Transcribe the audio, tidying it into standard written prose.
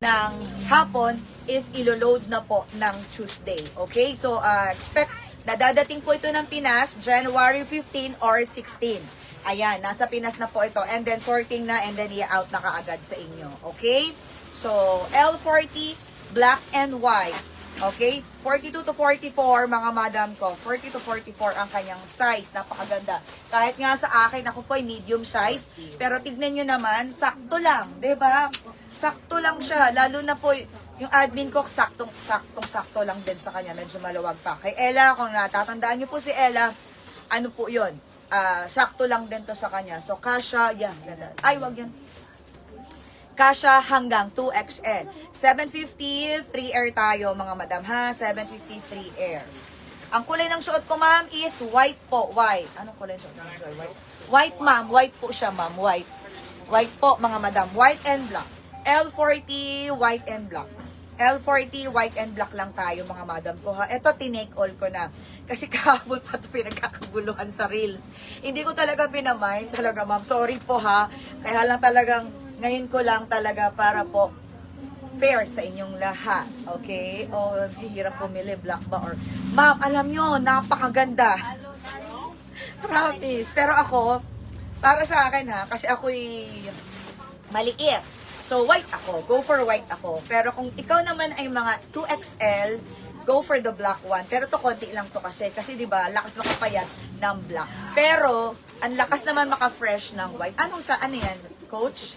ng hapon is ilo-load na po ng Tuesday. Okay? So, expect na dadating po ito ng Pinas, January 15 or 16. Ayan, nasa Pinas na po ito. And then, sorting na and then i-out na kaagad sa inyo. Okay? So, L40, black and white. Okay? 42 to 44, mga madam ko. 40 to 44 ang kanyang size. Napakaganda. Kahit nga sa akin, ako po ay medium size. Pero tignan nyo naman, sakto lang. 'Di ba? Sakto lang siya. Lalo na po, yung admin ko, sakto lang din sa kanya. Medyo maluwag pa. Kay Ella, kung natatandaan nyo po si Ella, ano po yun? Sakto lang din to sa kanya. So, kasha, yan. Ay, wag yan. Kasha hanggang 2XL. 750, free air tayo, mga madam, ha? 750, free air. Ang kulay ng suot ko, ma'am, is white po. White. Anong kulay ng suot? White. White, ma'am. White po siya, ma'am. White. White po, mga madam. White and black. L40, white and black. L40, white and black lang tayo, mga madam ko, ha. Ito, tinake all ko na. Kasi kahapon pa ito pinagkakaguluhan sa reels. Hindi ko talaga pinamind, talaga, ma'am. Sorry po, ha. Kaya lang talagang, ngayon ko lang talaga para po fair sa inyong lahat. Okay? O, hirap pumili, black ba or... Ma'am, alam nyo, napakaganda. Promise. Pero ako, para sa akin, ha, kasi ako'y maliit. So, white ako. Go for white ako. Pero kung ikaw naman ay mga 2XL, go for the black one. Pero to konti lang to kasi. Kasi, di ba, lakas makapayat ng black. Pero, ang lakas naman maka-fresh ng white. Ano yan, coach?